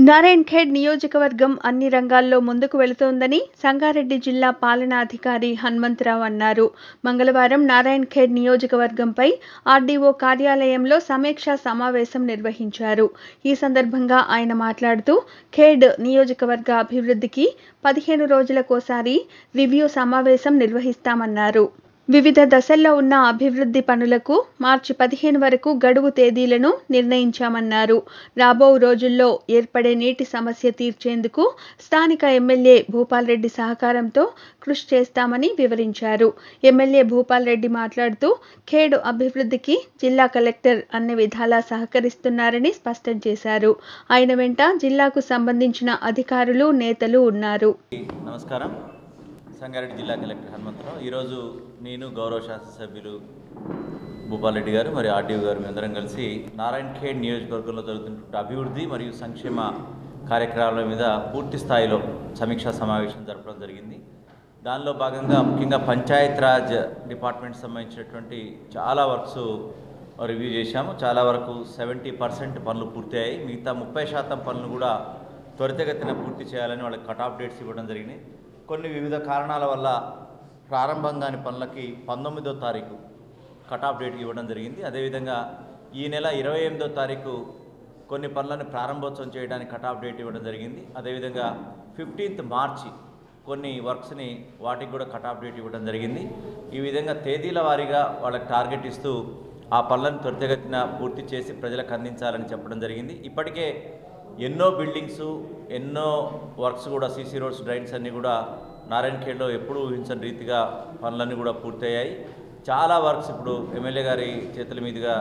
నారాయణఖేడ్ నియోజకవర్గం అన్ని రంగాల్లో ముందుకు వెళుతోందని సంగారెడ్డి జిల్లా పాలనాధికారి హనుమంతరావు అన్నారు. మంగళవారం నారాయణఖేడ్ నియోజకవర్గంపై ఆర్డీఓ కార్యాలయంలో సమీక్షా సమావేశం నిర్వహించారు. ఈ సందర్భంగా ఆయన మాట్లాడుతూ ఖేడ్ నియోజకవర్గ అభివృద్ధికి 15 రోజులకోసారి రివ్యూ సమావేశం నిర్వహిస్తామన్నారు. వివిధ దశల్లో ఉన్న అభివృద్ధి పనులకు మార్చి 15 వరకు గడువు తేదీలను నిర్ణయించామన్నారు. రాబో రోజుల్లో ఏర్పడే నీటి సమస్య తీర్చేందుకు స్థానిక ఎమ్మెల్యే భూపాల్రెడ్డి సహకారంతో కృషి చేస్తామని వివరించారు. ఎమ్మెల్యే భూపాల్రెడ్డి మాట్లాడుతూ ఖేడ్ అభివృద్ధికి జిల్లా కలెక్టర్ అన్ని విధాలా సహకరిస్తున్నారని స్పష్టం చేశారు. ఆయన వెంట జిల్లాకు సంబంధించిన అధికారులు, నేతలు ఉన్నారు. నమస్కారం. సంగారెడ్డి జిల్లా కలెక్టర్ హనుమంతరావు. ఈరోజు నేను గౌరవ శాసనసభ్యులు భూపాల్రెడ్డి గారు మరియు ఆర్డీఓ గారు అందరం కలిసి నారాయణఖేడ్ నియోజకవర్గంలో జరుగుతున్న అభివృద్ధి మరియు సంక్షేమ కార్యక్రమాల మీద పూర్తి స్థాయిలో సమీక్షా సమావేశం జరపడం జరిగింది. దానిలో భాగంగా ముఖ్యంగా పంచాయత్ రాజ్ డిపార్ట్మెంట్ సంబంధించినటువంటి చాలా వర్క్స్ రివ్యూ చేశాము. చాలా వరకు 70% పనులు పూర్తయ్యాయి. మిగతా 30% పనులు కూడా త్వరితగతిన పూర్తి చేయాలని వాళ్ళకి కట్ ఆఫ్ డేట్స్ ఇవ్వడం జరిగినాయి. కొన్ని వివిధ కారణాల వల్ల ప్రారంభం కాని పనులకి 19వ తారీఖు కట్ ఆఫ్ డేట్ ఇవ్వడం జరిగింది. అదేవిధంగా ఈ నెల 28వ తారీఖు కొన్ని పనులను ప్రారంభోత్సవం చేయడానికి కట్ ఆఫ్ డేట్ ఇవ్వడం జరిగింది. అదేవిధంగా 15th మార్చి కొన్ని వర్క్స్ని వాటికి కూడా కట్ ఆఫ్ డేట్ ఇవ్వడం జరిగింది. ఈ విధంగా తేదీల వారీగా వాళ్ళకి టార్గెట్ ఇస్తూ ఆ పనులను త్వరితగతిన పూర్తి చేసి ప్రజలకు అందించాలని చెప్పడం జరిగింది. ఇప్పటికే ఎన్నో బిల్డింగ్స్, ఎన్నో వర్క్స్ కూడా సీసీ రోడ్స్, డ్రైన్స్ అన్నీ కూడా నారాయణఖేడ్లో ఎప్పుడూ ఊహించని రీతిగా పనులన్నీ కూడా పూర్తయ్యాయి. చాలా వర్క్స్ ఇప్పుడు ఎమ్మెల్యే గారి చేతుల మీదుగా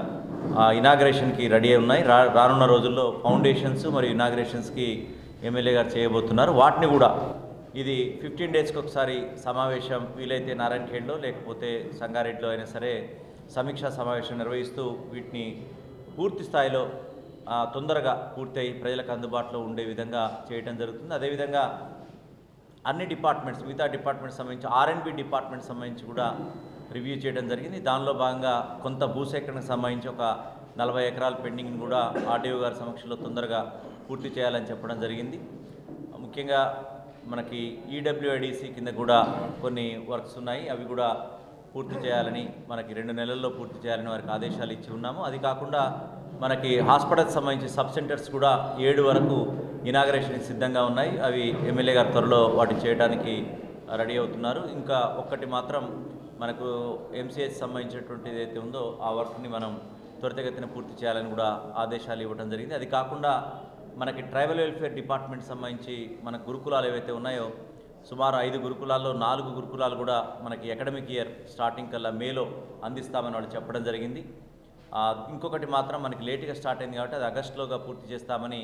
ఇనాగ్రేషన్కి రెడీ అయి ఉన్నాయి. రానున్న రోజుల్లో ఫౌండేషన్స్ మరియు ఇనాగ్రేషన్స్కి ఎమ్మెల్యే గారు చేయబోతున్నారు. వాటిని కూడా ఇది 15 డేస్కి ఒకసారి సమావేశం వీలైతే నారాయణఖేడ్లో లేకపోతే సంగారెడ్డిలో అయినా సరే సమీక్షా సమావేశం నిర్వహిస్తూ వీటిని పూర్తి స్థాయిలో తొందరగా పూర్తయి ప్రజలకు అందుబాటులో ఉండే విధంగా చేయడం జరుగుతుంది. అదేవిధంగా అన్ని డిపార్ట్మెంట్స్, మిగతా డిపార్ట్మెంట్స్ సంబంధించి R&B డిపార్ట్మెంట్ సంబంధించి కూడా రివ్యూ చేయడం జరిగింది. దానిలో భాగంగా కొంత భూసేకరణకు సంబంధించి ఒక 40 ఎకరాల పెండింగ్ని కూడా ఆర్డీఓ గారి సమక్షంలో తొందరగా పూర్తి చేయాలని చెప్పడం జరిగింది. ముఖ్యంగా మనకి EWIDC కింద కూడా కొన్ని వర్క్స్ ఉన్నాయి. అవి కూడా పూర్తి చేయాలని, మనకి 2 నెలల్లో పూర్తి చేయాలని వారికి ఆదేశాలు ఇచ్చి ఉన్నాము. అది కాకుండా మనకి హాస్పిటల్కి సంబంధించి సబ్ సెంటర్స్ కూడా 7 వరకు ఇనాగ్రేషన్కి సిద్ధంగా ఉన్నాయి. అవి ఎమ్మెల్యే గారి త్వరలో వాటిని చేయడానికి రెడీ అవుతున్నారు. ఇంకా ఒక్కటి మాత్రం మనకు MCH సంబంధించినటువంటి ఏదైతే ఉందో ఆ వర్క్ని మనం త్వరితగతిన పూర్తి చేయాలని కూడా ఆదేశాలు ఇవ్వడం జరిగింది. అది కాకుండా మనకి ట్రైబల్ వెల్ఫేర్ డిపార్ట్మెంట్ సంబంధించి మన గురుకులాలు ఏవైతే ఉన్నాయో సుమారు 5 గురుకులాల్లో 4 గురుకులాలు కూడా మనకి అకాడమిక్ ఇయర్ స్టార్టింగ్ కల్లా మేలో అందిస్తామని వాళ్ళు చెప్పడం జరిగింది. ఇంకొకటి మాత్రం మనకి లేట్గా స్టార్ట్ అయింది కాబట్టి అది ఆగస్టులోగా పూర్తి చేస్తామని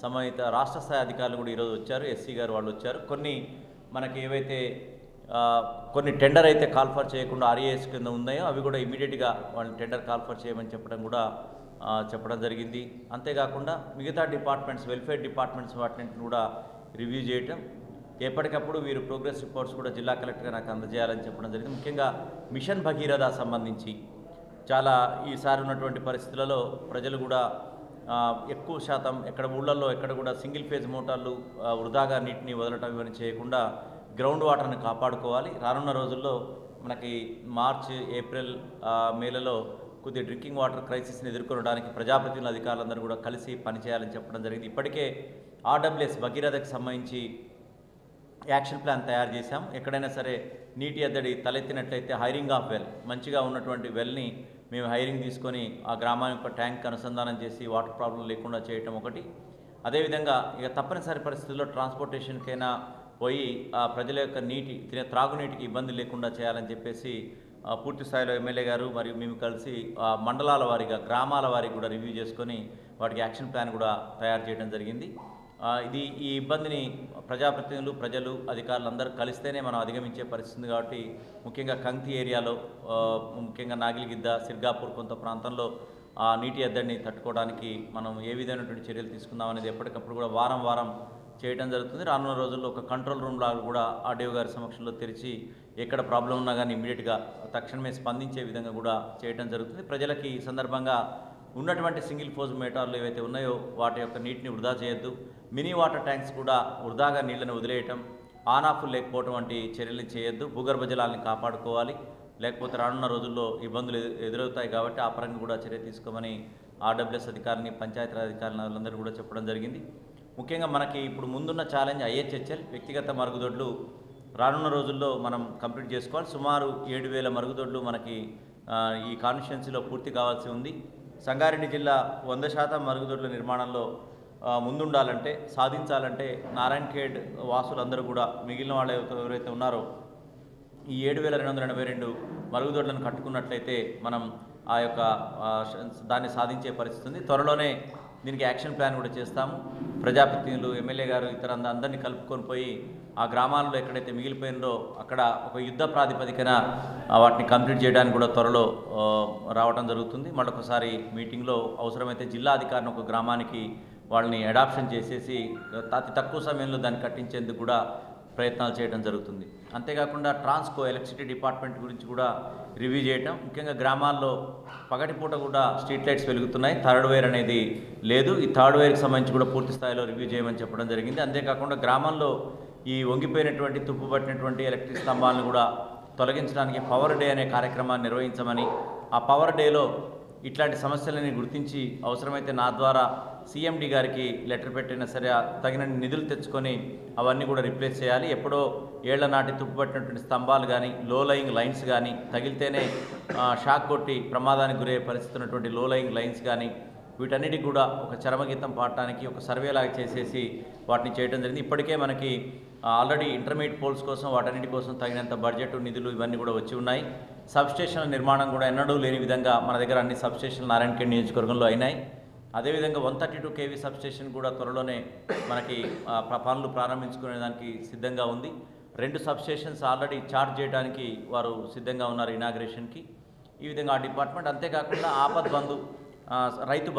సంబంధిత రాష్ట్ర స్థాయి అధికారులు కూడా ఈరోజు వచ్చారు. ఎస్సీ గారు వాళ్ళు వచ్చారు. కొన్ని మనకి ఏవైతే కొన్ని టెండర్ అయితే కాల్ఫర్ చేయకుండా RES కింద ఉన్నాయో అవి కూడా ఇమీడియట్గా వాళ్ళని టెండర్ కాల్ఫర్ చేయమని చెప్పడం జరిగింది. అంతేకాకుండా మిగతా డిపార్ట్మెంట్స్, వెల్ఫేర్ డిపార్ట్మెంట్స్ వాటిని కూడా రివ్యూ చేయటం, ఎప్పటికప్పుడు వీరు ప్రోగ్రెస్ రిపోర్ట్స్ కూడా జిల్లా కలెక్టర్గా నాకు అందజేయాలని చెప్పడం జరిగింది. ముఖ్యంగా మిషన్ భగీరథ సంబంధించి చాలా ఈసారి ఉన్నటువంటి పరిస్థితులలో ప్రజలు కూడా ఎక్కువ శాతం ఊళ్ళల్లో ఎక్కడ కూడా సింగిల్ ఫేజ్ మోటార్లు వృధాగా నీటిని వదలటం ఇవన్నీ చేయకుండా గ్రౌండ్ వాటర్ని కాపాడుకోవాలి. రానున్న రోజుల్లో మనకి మార్చి, ఏప్రిల్, మేలలో కొద్దిగా డ్రింకింగ్ వాటర్ క్రైసిస్ని ఎదుర్కొనడానికి ప్రజాప్రతినిధుల అధికారులందరూ కూడా కలిసి పనిచేయాలని చెప్పడం జరిగింది. ఇప్పటికే RWS భగీరథకు సంబంధించి యాక్షన్ ప్లాన్ తయారు చేశాం. ఎక్కడైనా సరే నీటి ఎద్దడి తలెత్తినట్లయితే హైరింగ్ ఆఫ్ వెల్, మంచిగా ఉన్నటువంటి వెల్ని మేము హైరింగ్ తీసుకొని ఆ గ్రామానికి ఒక ట్యాంక్ అనుసంధానం చేసి వాటర్ ప్రాబ్లం లేకుండా చేయటం ఒకటి. అదేవిధంగా ఇక తప్పనిసరి పరిస్థితుల్లో ట్రాన్స్పోర్టేషన్కైనా పోయి ప్రజల యొక్క త్రాగునీటికి ఇబ్బంది లేకుండా చేయాలని చెప్పేసి పూర్తి స్థాయిలో ఎమ్మెల్యే గారు మరియు మేము కలిసి మండలాల వారీగా, గ్రామాల వారికి కూడా రివ్యూ చేసుకొని వాటికి యాక్షన్ ప్లాన్ కూడా తయారు చేయడం జరిగింది. ఈ ఇబ్బందిని ప్రజాప్రతినిధులు, ప్రజలు, అధికారులు అందరూ కలిస్తేనే మనం అధిగమించే పరిస్థితి కాబట్టి ముఖ్యంగా కంకి ఏరియాలో, ముఖ్యంగా నాగిలిగిద్ద, సిర్గాపూర్ కొంత ప్రాంతంలో నీటి ఎద్దడిని తట్టుకోవడానికి మనం ఏ విధమైనటువంటి చర్యలు తీసుకుందాం అనేది ఎప్పటికప్పుడు కూడా వారం చేయడం జరుగుతుంది. రానున్న రోజుల్లో ఒక కంట్రోల్ రూమ్ లాగా కూడా ఆర్డీఓ గారి సమక్షంలో తెరిచి ఎక్కడ ప్రాబ్లం ఉన్నా కానీ ఇమీడియట్గా తక్షణమే స్పందించే విధంగా కూడా చేయడం జరుగుతుంది. ప్రజలకి ఈ సందర్భంగా ఉన్నటువంటి సింగిల్ ఫోజ్ మోటార్లు ఏవైతే ఉన్నాయో వాటి యొక్క నీటిని వృధా చేయొద్దు. మినీ వాటర్ ట్యాంక్స్ కూడా వృధాగా నీళ్లను వదిలేయటం, ఆన్ ఆఫ్ లేకపోవడం వంటి చర్యలు చేయొద్దు. భూగర్భ జలాలను కాపాడుకోవాలి, లేకపోతే రానున్న రోజుల్లో ఇబ్బందులు ఎదురవుతాయి కాబట్టి ఆ పరంగా కూడా చర్య తీసుకోమని ఆర్డబ్ల్యూఎస్ అధికారిని, పంచాయతీరాజ్ అధికారులను వాళ్ళందరూ కూడా చెప్పడం జరిగింది. ముఖ్యంగా మనకి ఇప్పుడు ముందున్న ఛాలెంజ్ ఐహెచ్హెచ్ఎల్ వ్యక్తిగత మరుగుదొడ్లు రానున్న రోజుల్లో మనం కంప్లీట్ చేసుకోవాలి. సుమారు 7,000 మరుగుదొడ్లు మనకి ఈ కాన్స్టిట్యున్సీలో పూర్తి కావాల్సి ఉంది. సంగారెడ్డి జిల్లా 100% మరుగుదొడ్ల నిర్మాణంలో ముందుండాలంటే, సాధించాలంటే నారాయణఖేడ్ వాసులందరూ కూడా, మిగిలిన వాళ్ళు ఎవరైతే ఉన్నారో ఈ 7,282 మరుగుదొడ్లను కట్టుకున్నట్లయితే మనం ఆ యొక్క దాన్ని సాధించే పరిస్థితి ఉంది. త్వరలోనే దీనికి యాక్షన్ ప్లాన్ కూడా చేస్తాము. ప్రజాప్రతినిధులు, ఎమ్మెల్యే గారు, ఇతర అందరినీ కలుపుకొని పోయి ఆ గ్రామాల్లో ఎక్కడైతే మిగిలిపోయిందో అక్కడ ఒక యుద్ధ ప్రాతిపదికన వాటిని కంప్లీట్ చేయడానికి కూడా త్వరలో రావడం జరుగుతుంది. మళ్ళొకసారి మీటింగ్లో అవసరమైతే జిల్లా అధికారిని ఒక గ్రామానికి వాళ్ళని అడాప్షన్ చేసేసి అతి తక్కువ సమయంలో దాన్ని కట్టించేందుకు కూడా ప్రయత్నాలు చేయడం జరుగుతుంది. అంతేకాకుండా ట్రాన్స్కో ఎలక్ట్రిసిటీ డిపార్ట్మెంట్ గురించి కూడా రివ్యూ చేయటం. ముఖ్యంగా గ్రామాల్లో పగటిపూట కూడా స్ట్రీట్ లైట్స్ వెలుగుతున్నాయి, థర్డ్ వైర్ అనేది లేదు. ఈ థర్డ్ వైర్కి సంబంధించి కూడా పూర్తి స్థాయిలో రివ్యూ చేయమని చెప్పడం జరిగింది. అంతేకాకుండా గ్రామంలో ఈ వంగిపోయినటువంటి, తుప్పుపట్టినటువంటి ఎలక్ట్రిక్ స్తంభాలను కూడా తొలగించడానికి పవర్ డే అనే కార్యక్రమాన్ని నిర్వహించమని, ఆ పవర్ డేలో ఇట్లాంటి సమస్యలని గుర్తించి అవసరమైతే నా ద్వారా సీఎండి గారికి లెటర్ పెట్టినా సరే తగిన నిధులు తెచ్చుకొని అవన్నీ కూడా రిప్లేస్ చేయాలి. ఎప్పుడో ఏళ్ల నాటి తుప్పుపట్టినటువంటి స్తంభాలు కానీ, లో లయింగ్ లైన్స్ కానీ, తగిలితేనే షాక్ కొట్టి ప్రమాదానికి గురయ్యే పరిస్థితి ఉన్నటువంటి లో లయింగ్ లైన్స్ కానీ, వీటన్నిటికి కూడా ఒక చరమగీతం పాడటానికి ఒక సర్వేలాగా చేసేసి వాటిని చేయడం జరిగింది. ఇప్పటికే మనకి ఆల్రెడీ ఇంటర్మీడియట్ పోల్స్ కోసం వాటన్నిటి కోసం తగినంత బడ్జెట్, నిధులు ఇవన్నీ కూడా వచ్చి ఉన్నాయి. సబ్స్టేషన్ల నిర్మాణం కూడా ఎన్నడూ లేని విధంగా మన దగ్గర అన్ని సబ్స్టేషన్లు నారాయణఖేడ్ నియోజకవర్గంలో అయినాయి. అదేవిధంగా 132 kV సబ్స్టేషన్ కూడా త్వరలోనే మనకి పనులు ప్రారంభించుకునే దానికి సిద్ధంగా ఉంది. 2 సబ్స్టేషన్స్ ఆల్రెడీ చార్జ్ చేయడానికి వారు సిద్ధంగా ఉన్నారు ఇనాగ్రేషన్కి. ఈ విధంగా ఆ డిపార్ట్మెంట్, అంతేకాకుండా ఆపద్ బంధు, రైతు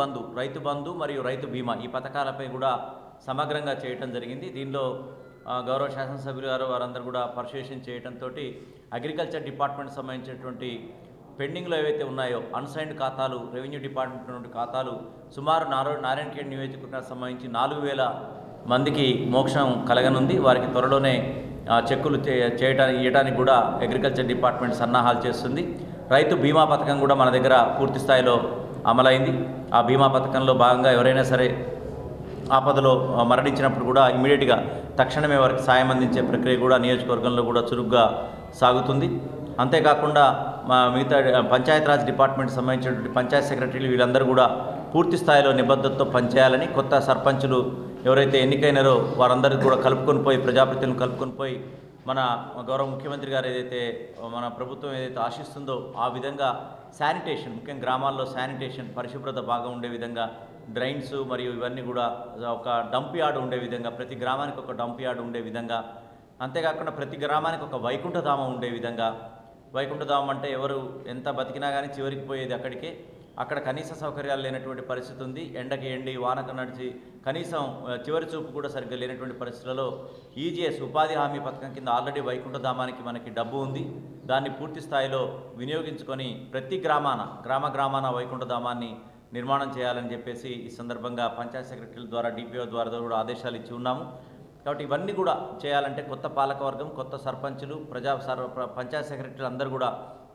బంధు మరియు రైతు బీమా ఈ పథకాలపై కూడా సమగ్రంగా చేయటం జరిగింది. దీనిలో గౌరవ శాసనసభ్యులు గారు వారందరూ కూడా పర్సుయేషన్ చేయడంతో అగ్రికల్చర్ డిపార్ట్మెంట్ సంబంధించినటువంటి పెండింగ్లో ఏవైతే ఉన్నాయో అన్సైన్డ్ ఖాతాలు, రెవెన్యూ డిపార్ట్మెంట్ నుండి ఖాతాలు సుమారు నారాయణఖేడ్ నియోజకవర్గానికి సంబంధించి 4,000 మందికి మోక్షం కలగనుంది. వారికి త్వరలోనే చెక్కులు ఇవ్వడానికి కూడా అగ్రికల్చర్ డిపార్ట్మెంట్ సన్నాహాలు చేస్తుంది. రైతు బీమా పథకం కూడా మన దగ్గర పూర్తి స్థాయిలో అమలైంది. ఆ బీమా పథకంలో భాగంగా ఎవరైనా సరే ఆపదలో మరణించినప్పుడు కూడా ఇమీడియట్గా తక్షణమే వారికి సాయం అందించే ప్రక్రియ కూడా నియోజకవర్గంలో కూడా చురుగ్గా సాగుతుంది. అంతేకాకుండా మిగతా పంచాయతీరాజ్ డిపార్ట్మెంట్ సంబంధించినటువంటి పంచాయత్ సెక్రటరీలు వీళ్ళందరూ కూడా పూర్తి స్థాయిలో నిబద్ధతతో పనిచేయాలని, కొత్త సర్పంచులు ఎవరైతే ఎన్నికైనారో వారందరికీ కూడా ప్రజాప్రతినిధులను కలుపుకొని పోయి మన గౌరవ ముఖ్యమంత్రి గారు ఏదైతే మన ప్రభుత్వం ఏదైతే ఆశిస్తుందో ఆ విధంగా శానిటేషన్, ముఖ్యంగా గ్రామాల్లో శానిటేషన్, పరిశుభ్రత బాగా ఉండే విధంగా డ్రైన్స్ మరియు ఇవన్నీ కూడా ఒక డంప్ యార్డ్ ఉండే విధంగా, ప్రతి గ్రామానికి ఒక డంప్ యార్డ్ ఉండే విధంగా, అంతేకాకుండా ప్రతి గ్రామానికి ఒక వైకుంఠధామం ఉండే విధంగా. వైకుంఠధామం అంటే ఎవరు ఎంత బతికినా కానీ చివరికి పోయేది అక్కడికే. అక్కడ కనీస సౌకర్యాలు లేనటువంటి పరిస్థితి ఉంది. ఎండకి ఎండి వానకు నడిచి కనీసం చివరి చూపు కూడా సరిగ్గా లేనటువంటి పరిస్థితులలో ఈజీఎస్ ఉపాధి హామీ పథకం కింద ఆల్రెడీ వైకుంఠధామానికి మనకి డబ్బు ఉంది. దాన్ని పూర్తి స్థాయిలో వినియోగించుకొని ప్రతి గ్రామాన వైకుంఠధామాన్ని నిర్మాణం చేయాలని చెప్పేసి ఈ సందర్భంగా పంచాయత్ సెక్రటరీల ద్వారా, డిపిఓ ద్వారా కూడా ఆదేశాలు ఇచ్చి ఉన్నాము. కాబట్టి ఇవన్నీ కూడా చేయాలంటే కొత్త పాలకవర్గం, కొత్త సర్పంచులు, పంచాయత్ సెక్రటరీలు అందరూ కూడా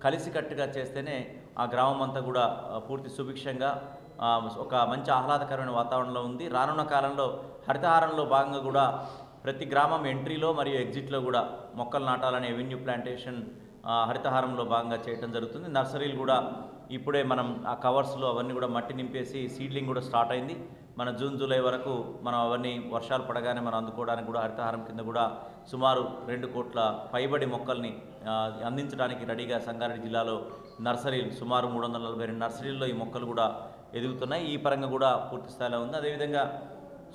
కలిసికట్టుగా చేస్తేనే ఆ గ్రామం అంతా కూడా పూర్తి సుభిక్షంగా ఒక మంచి ఆహ్లాదకరమైన వాతావరణంలో ఉంది. రానున్న కాలంలో హరితహారంలో భాగంగా కూడా ప్రతి గ్రామం ఎంట్రీలో మరియు ఎగ్జిట్లో కూడా మొక్కలు నాటాలనే ఎవెన్యూ ప్లాంటేషన్ హరితహారంలో భాగంగా చేయడం జరుగుతుంది. నర్సరీలు కూడా ఇప్పుడే మనం ఆ కవర్స్లో అవన్నీ కూడా మట్టి నింపేసి సీడ్లింగ్ కూడా స్టార్ట్ అయింది. మన జూన్ జూలై వరకు మనం అవన్నీ వర్షాలు పడగానే మనం అందుకోవడానికి కూడా హరితహారం కింద కూడా సుమారు 2 కోట్ల పైబడి మొక్కల్ని అందించడానికి రెడీగా సంగారెడ్డి జిల్లాలో నర్సరీలు సుమారు 342 నర్సరీల్లో ఈ మొక్కలు కూడా ఎదుగుతున్నాయి. ఈ పరంగా కూడా పూర్తి స్థాయిలో ఉంది. అదేవిధంగా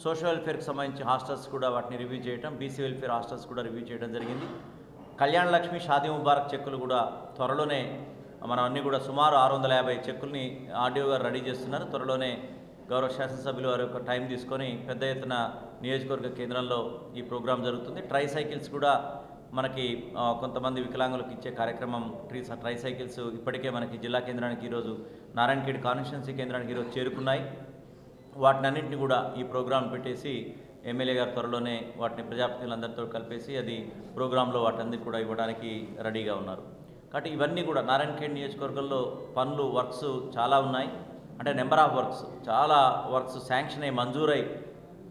సోషల్ వెల్ఫేర్కి సంబంధించి హాస్టల్స్ కూడా వాటిని రివ్యూ చేయడం, బీసీ వెల్ఫేర్ హాస్టల్స్ కూడా రివ్యూ చేయడం జరిగింది. కళ్యాణ లక్ష్మి, షాదీ ముబారక్ చెక్కులు కూడా త్వరలోనే మనం అన్నీ కూడా సుమారు 650 చెక్కుల్ని ఆర్డీఓ గారు రెడీ చేస్తున్నారు. త్వరలోనే గౌరవ శాసనసభ్యులు వారి యొక్క టైం తీసుకొని పెద్ద ఎత్తున నియోజకవర్గ కేంద్రంలో ఈ ప్రోగ్రాం జరుగుతుంది. ట్రై సైకిల్స్ కూడా మనకి కొంతమంది వికలాంగులకు ఇచ్చే కార్యక్రమం ట్రైసైకిల్స్ ఇప్పటికే మనకి జిల్లా కేంద్రానికి ఈరోజు నారాయణఖేడ్ కాన్స్టిట్యున్సీ కేంద్రానికి ఈరోజు చేరుకున్నాయి. వాటినన్నింటినీ కూడా ఈ ప్రోగ్రాం పెట్టేసి ఎమ్మెల్యే గారు త్వరలోనే వాటిని ప్రజాప్రతినిధులందరితో కలిపేసి అది ప్రోగ్రాంలో వాటన్నిటి కూడా ఇవ్వడానికి రెడీగా ఉన్నారు. కాబట్టి ఇవన్నీ కూడా నారాయణఖేడ్ నియోజకవర్గంలో పనులు వర్క్స్ చాలా ఉన్నాయి. అంటే నెంబర్ ఆఫ్ వర్క్స్ చాలా వర్క్స్ శాంక్షన్ అయ్యి మంజూరై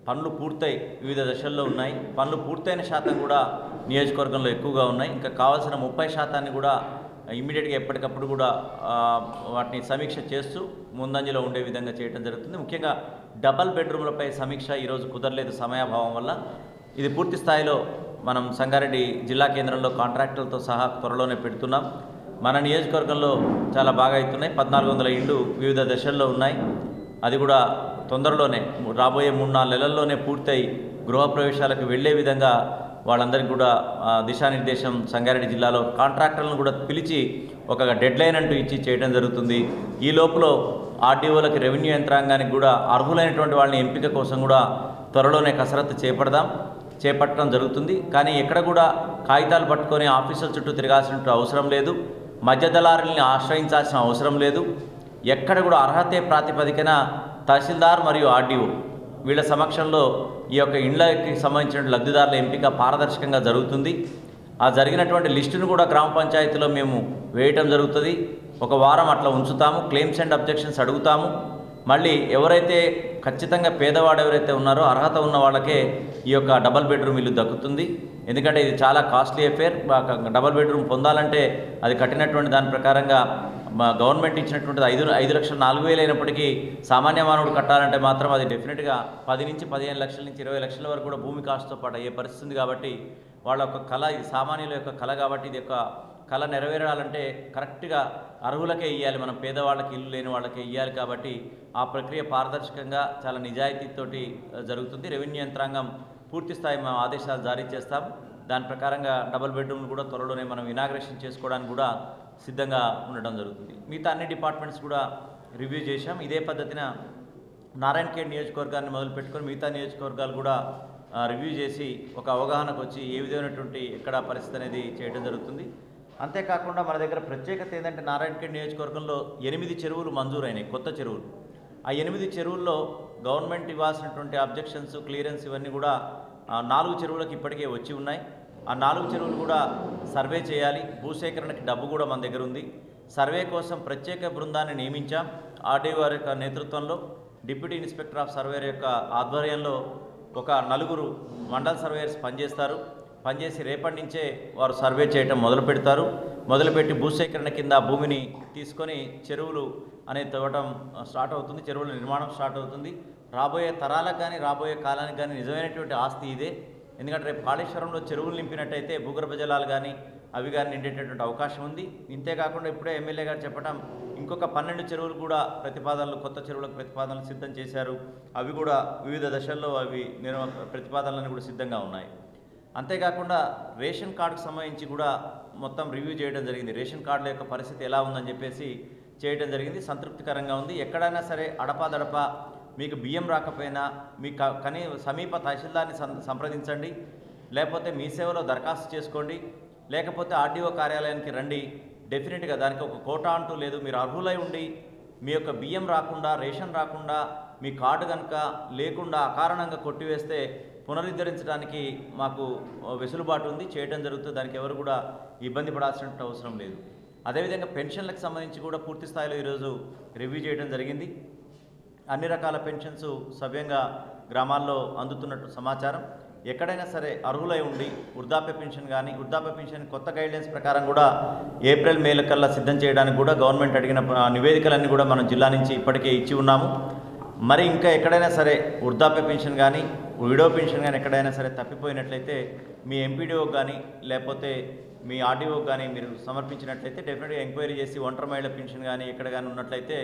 పనులు పూర్తయి వివిధ దశల్లో ఉన్నాయి. పనులు పూర్తయిన శాతం కూడా నియోజకవర్గంలో ఎక్కువగా ఉన్నాయి. ఇంకా కావాల్సిన 30% కూడా ఇమ్మీడియట్గా ఎప్పటికప్పుడు కూడా వాటిని సమీక్ష చేస్తూ ముందంజలో ఉండే విధంగా చేయడం జరుగుతుంది. ముఖ్యంగా డబల్ బెడ్రూమ్లపై సమీక్ష ఈరోజు కుదరలేదు సమయాభావం వల్ల. ఇది పూర్తి స్థాయిలో మనం సంగారెడ్డి జిల్లా కేంద్రంలో కాంట్రాక్టర్లతో సహా త్వరలోనే పెడుతున్నాం. మన నియోజకవర్గంలో చాలా బాగా అవుతున్నాయి. 1400 ఇండ్లు వివిధ దశల్లో ఉన్నాయి. అది కూడా తొందరలోనే రాబోయే 3-4 నెలల్లోనే పూర్తయి గృహప్రవేశాలకు వెళ్లే విధంగా వాళ్ళందరికీ కూడా దిశానిర్దేశం సంగారెడ్డి జిల్లాలో కాంట్రాక్టర్లను కూడా పిలిచి ఒక డెడ్లైన్ అంటూ ఇచ్చి చేయడం జరుగుతుంది. ఈ లోపల ఆర్డీఓలకి రెవెన్యూ యంత్రాంగానికి కూడా అర్హులైనటువంటి వాళ్ళని ఎంపిక కోసం కూడా త్వరలోనే కసరత్తు చేపట్టడం జరుగుతుంది. కానీ ఎక్కడ కూడా కాగితాలు పట్టుకొని ఆఫీసుల చుట్టూ తిరగాల్సిన అవసరం లేదు. మధ్య దళారుల్ని ఆశ్రయించాల్సిన అవసరం లేదు. ఎక్కడ కూడా అర్హతే ప్రాతిపదికన తహసీల్దార్ మరియు ఆర్డీఓ వీళ్ళ సమక్షంలో ఈ యొక్క ఇండ్లకి సంబంధించిన లబ్ధిదారుల ఎంపిక పారదర్శకంగా జరుగుతుంది. ఆ జరిగినటువంటి లిస్టును కూడా గ్రామ పంచాయతీలో మేము వేయటం జరుగుతుంది. ఒక వారం అట్లా ఉంచుతాము. క్లెయిమ్స్ అండ్ అబ్జెక్షన్స్ అడుగుతాము. మళ్ళీ ఎవరైతే ఖచ్చితంగా పేదవాడు ఎవరైతే ఉన్నారో అర్హత ఉన్న వాళ్ళకే ఈ యొక్క డబల్ బెడ్రూమ్ ఇల్లు దక్కుతుంది. ఎందుకంటే ఇది చాలా కాస్ట్లీ అఫేర్. డబల్ బెడ్రూమ్ పొందాలంటే అది కట్టినటువంటి దాని ప్రకారంగా గవర్నమెంట్ ఇచ్చినటువంటిది 5,04,000 అయినప్పటికీ సామాన్య మానవుడు కట్టాలంటే మాత్రం అది డెఫినెట్గా 10 నుంచి 15 లక్షల నుంచి 20 లక్షల వరకు కూడా భూమి కాస్ట్తో పాటు అయ్యే పరిస్థితి. కాబట్టి వాళ్ళ యొక్క కళ, ఇది సామాన్యుల యొక్క కళ. కాబట్టి ఇది యొక్క కళ నెరవేరాలంటే కరెక్ట్గా అర్హులకే ఇవ్వాలి. మనం పేదవాళ్ళకి, ఇల్లు లేని వాళ్ళకే ఇవ్వాలి. కాబట్టి ఆ ప్రక్రియ పారదర్శకంగా చాలా నిజాయితీతోటి జరుగుతుంది. రెవెన్యూ యంత్రాంగం పూర్తి స్థాయి మేము ఆదేశాలు జారీ చేస్తాం. దాని ప్రకారంగా డబుల్ బెడ్రూమ్లు కూడా త్వరలోనే మనం ఇనాగ్రేషన్ చేసుకోవడానికి కూడా సిద్ధంగా ఉండడం జరుగుతుంది. మిగతా అన్ని డిపార్ట్మెంట్స్ కూడా రివ్యూ చేశాం. ఇదే పద్ధతిన నారాయణఖేడ్ నియోజకవర్గాన్ని మొదలుపెట్టుకొని మిగతా నియోజకవర్గాలు కూడా రివ్యూ చేసి ఒక అవగాహనకు వచ్చి ఏ విధమైనటువంటి ఎక్కడ పరిస్థితి అనేది చేయడం జరుగుతుంది. అంతేకాకుండా మన దగ్గర ప్రత్యేకత ఏంటంటే నారాయణఖేడ్ నియోజకవర్గంలో 8 చెరువులు మంజూరైనాయి, కొత్త చెరువులు. ఆ 8 చెరువుల్లో గవర్నమెంట్ ఇవ్వాల్సినటువంటి అబ్జెక్షన్స్, క్లియరెన్స్ ఇవన్నీ కూడా 4 చెరువులకు ఇప్పటికే వచ్చి ఉన్నాయి. ఆ 4 చెరువులు కూడా సర్వే చేయాలి. భూసేకరణకి డబ్బు కూడా మన దగ్గర ఉంది. సర్వే కోసం ప్రత్యేక బృందాన్ని నియమించాం. ఆర్డీఓ వారి యొక్క నేతృత్వంలో డిప్యూటీ ఇన్స్పెక్టర్ ఆఫ్ సర్వేర్ యొక్క ఆధ్వర్యంలో ఒక 4 మండల్ సర్వేయర్స్ పనిచేసి రేపటి నుంచే వారు సర్వే చేయటం మొదలుపెట్టి భూసేకరణ కింద భూమిని తీసుకొని చెరువులు అనేది తవ్వటం స్టార్ట్ అవుతుంది. చెరువుల నిర్మాణం స్టార్ట్ అవుతుంది. రాబోయే తరాలకు కానీ రాబోయే కాలానికి కానీ నిజమైనటువంటి ఆస్తి ఇదే. ఎందుకంటే రేపు కాళేశ్వరంలో చెరువులు నింపినట్టయితే భూగర్భ జలాలు కానీ అవి కానీ నిండేటటువంటి అవకాశం ఉంది. ఇంతేకాకుండా ఇప్పుడే ఎమ్మెల్యే గారు చెప్పడం ఇంకొక 12 చెరువులు కూడా కొత్త చెరువులకు ప్రతిపాదనలు సిద్ధం చేశారు. అవి కూడా వివిధ దశల్లో ప్రతిపాదనలను కూడా సిద్ధంగా ఉన్నాయి. అంతేకాకుండా రేషన్ కార్డుకు సంబంధించి కూడా మొత్తం రివ్యూ చేయడం జరిగింది. రేషన్ కార్డుల యొక్క పరిస్థితి ఎలా ఉందని చెప్పేసి చేయడం జరిగింది. సంతృప్తికరంగా ఉంది. ఎక్కడైనా సరే అడపాదడపా మీకు బియ్యం రాకపోయినా మీకు సమీప తహసీల్దార్ని సంప్రదించండి, లేకపోతే మీ సేవలో దరఖాస్తు చేసుకోండి, లేకపోతే ఆర్డీఓ కార్యాలయానికి రండి. డెఫినెట్గా దానికి ఒక కోటా అంటూ లేదు. మీరు అర్హులై ఉండి మీ యొక్క బియ్యం రాకుండా, రేషన్ రాకుండా, మీ కార్డు కనుక లేకుండా అకారణంగా కొట్టివేస్తే పునరుద్ధరించడానికి మాకు వెసులుబాటు ఉంది, చేయడం జరుగుతుంది. దానికి ఎవరు కూడా ఇబ్బంది పడాల్సిన అవసరం లేదు. అదేవిధంగా పెన్షన్లకు సంబంధించి కూడా పూర్తి స్థాయిలో ఈరోజు రివ్యూ చేయడం జరిగింది. అన్ని రకాల పెన్షన్స్ సవ్యంగా గ్రామాల్లో అందుతున్నట్టు సమాచారం. ఎక్కడైనా సరే అర్హులై ఉండి వృద్ధాప్య పెన్షన్ కొత్త గైడ్లైన్స్ ప్రకారం కూడా ఏప్రిల్ మే కల్లా సిద్ధం చేయడానికి కూడా గవర్నమెంట్ అడిగిన నివేదికలన్నీ కూడా మనం జిల్లా నుంచి ఇప్పటికే ఇచ్చి ఉన్నాము. మరి ఇంకా ఎక్కడైనా సరే వృద్ధాప్య పెన్షన్ కానీ విడో పెన్షన్ కానీ ఎక్కడైనా సరే తప్పిపోయినట్లయితే మీ ఎంపీడీఓకి కానీ లేకపోతే మీ ఆర్డీఓకి కానీ మీరు సమర్పించినట్లయితే డెఫినెట్గా ఎంక్వైరీ చేసి ఒంటరి మహిళ పెన్షన్ కానీ ఎక్కడ కానీ ఉన్నట్లయితే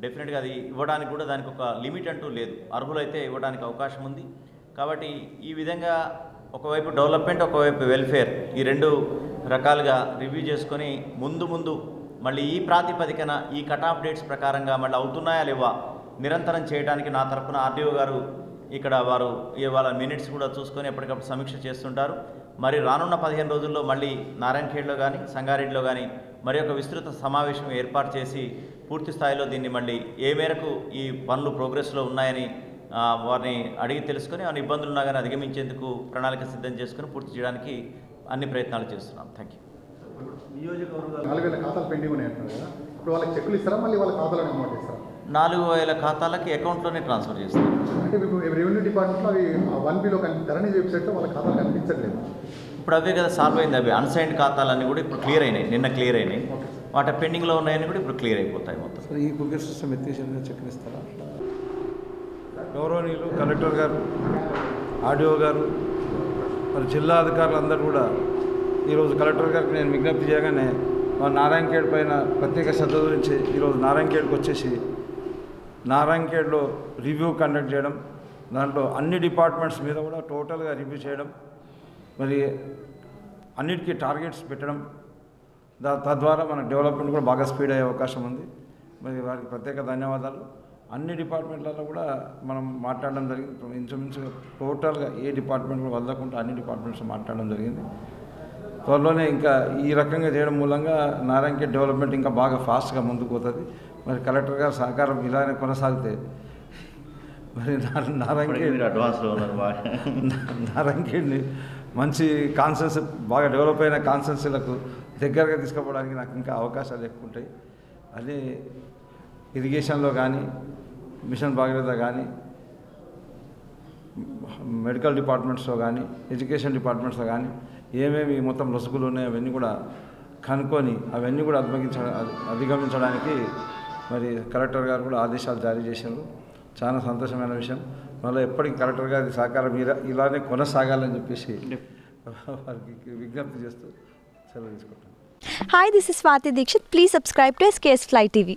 డెఫినెట్గా అది ఇవ్వడానికి కూడా దానికి ఒక లిమిట్ అంటూ లేదు. అర్హులైతే ఇవ్వడానికి అవకాశం ఉంది. కాబట్టి ఈ విధంగా ఒకవైపు డెవలప్మెంట్, ఒకవైపు వెల్ఫేర్, ఈ 2 రకాలుగా రివ్యూ చేసుకొని ముందు మళ్ళీ ఈ ప్రాతిపదికన ఈ కట్ ఆఫ్ డేట్స్ ప్రకారంగా మళ్ళీ అవుతున్నాయా లేవా నిరంతరం చేయడానికి నా తరఫున ఆర్డీఓ గారు ఇక్కడ వారు వాళ్ళ మినిట్స్ కూడా చూసుకొని ఎప్పటికప్పుడు సమీక్ష చేస్తుంటారు. మరి రానున్న 15 రోజుల్లో మళ్ళీ నారాయణఖేడ్లో కానీ సంగారెడ్డిలో కానీ మరి ఒక విస్తృత సమావేశం ఏర్పాటు చేసి పూర్తి స్థాయిలో దీన్ని మళ్ళీ ఏ మేరకు ఈ పనులు ప్రోగ్రెస్లో ఉన్నాయని వారిని అడిగి తెలుసుకొని ఏమైనా ఇబ్బందులు ఉన్నా కానీ అధిగమించేందుకు ప్రణాళిక సిద్ధం చేసుకుని పూర్తి చేయడానికి అన్ని ప్రయత్నాలు చేస్తున్నాం. Thank you. నియోజకవర్గాలు 4000 ఖాతాలు పెండింగ్ ఉన్నాయి అంటారు కదా, ఇప్పుడు వాళ్ళకి చెక్కులు ఇస్తారా, మళ్ళీ వాళ్ళ ఖాతాలోనే అమౌంట్ ఇస్తారా? 4000 ఖాతాలకి అకౌంట్లోనే ట్రాన్స్ఫర్ చేస్తాం. అంటే ఇప్పుడు రెవెన్యూ డిపార్ట్మెంట్లో అవి 1Bలో ధరణి వెబ్సైట్లో వాళ్ళ ఖాతాలు కనిపించట్లేదు. ఇప్పుడు అవే కదా సాల్వ్ అయింది. అవి అన్సైన్డ్ ఖాతాలన్నీ కూడా ఇప్పుడు క్లియర్ అయినాయి, నిన్న క్లియర్ అయినాయి. వాటి పెండింగ్లో ఉన్నాయని కూడా ఇప్పుడు క్లియర్ అయిపోతాయి మొత్తం. ఈ కుకింగ్ సిస్టమ్ ఎత్తిగా చెక్కులు ఇస్తారా? గౌరవనీయులు కలెక్టర్ గారు, ఆర్డీఓ గారు, మరి జిల్లా అధికారులందరూ కూడా ఈరోజు కలెక్టర్ గారికి నేను విజ్ఞప్తి చేయగానే మా నారాయణఖేడ్ పైన ప్రత్యేక శ్రద్ధ గురించి ఈరోజు నారాయణఖేడ్కి వచ్చేసి నారాయణఖేడ్లో రివ్యూ కండక్ట్ చేయడం, దాంట్లో అన్ని డిపార్ట్మెంట్స్ మీద కూడా టోటల్గా రివ్యూ చేయడం, మరి అన్నిటికీ టార్గెట్స్ పెట్టడం, తద్వారా మన డెవలప్మెంట్ కూడా బాగా స్పీడ్ అయ్యే అవకాశం ఉంది. మరి వారికి ప్రత్యేక ధన్యవాదాలు. అన్ని డిపార్ట్మెంట్లలో కూడా మనం మాట్లాడడం జరిగింది. ఇంచుమించుగా టోటల్గా ఏ డిపార్ట్మెంట్ కూడా వదలకుండా అన్ని డిపార్ట్మెంట్స్ మాట్లాడడం జరిగింది. త్వరలోనే ఇంకా ఈ రకంగా చేయడం మూలంగా నారాయణఖేడ్ డెవలప్మెంట్ ఇంకా బాగా ఫాస్ట్గా ముందుకు పోతుంది. మరి కలెక్టర్ గారు సహకారం ఇలానే కొనసాగితే మరి నారాయణఖేడ్ని మంచి కాన్సెన్స్, బాగా డెవలప్ అయిన కాన్సెన్స్లకు దగ్గరగా తీసుకుపోవడానికి నాకు ఇంకా అవకాశాలు ఎక్కువ ఉంటాయి. అదే ఇరిగేషన్లో కానీ, మిషన్ భాగీరథ కానీ, మెడికల్ డిపార్ట్మెంట్స్లో కానీ, ఎడ్యుకేషన్ డిపార్ట్మెంట్స్లో కానీ ఏమేమి మొత్తం లొసుగులు ఉన్నాయో అవన్నీ కూడా కనుక్కొని అవన్నీ కూడా అధిగమించడానికి మరి కలెక్టర్ గారు కూడా ఆదేశాలు జారీ చేశారు. చాలా సంతోషమైన విషయం. మళ్ళీ ఎప్పటికీ కలెక్టర్ గారి సహకారం ఇలానే కొనసాగాలని చెప్పేసి వారికి విజ్ఞప్తి చేస్తూ సెలవు తీసుకుంటాను. Hi, this is Swati Dikshit. Please subscribe to SKS Fly TV.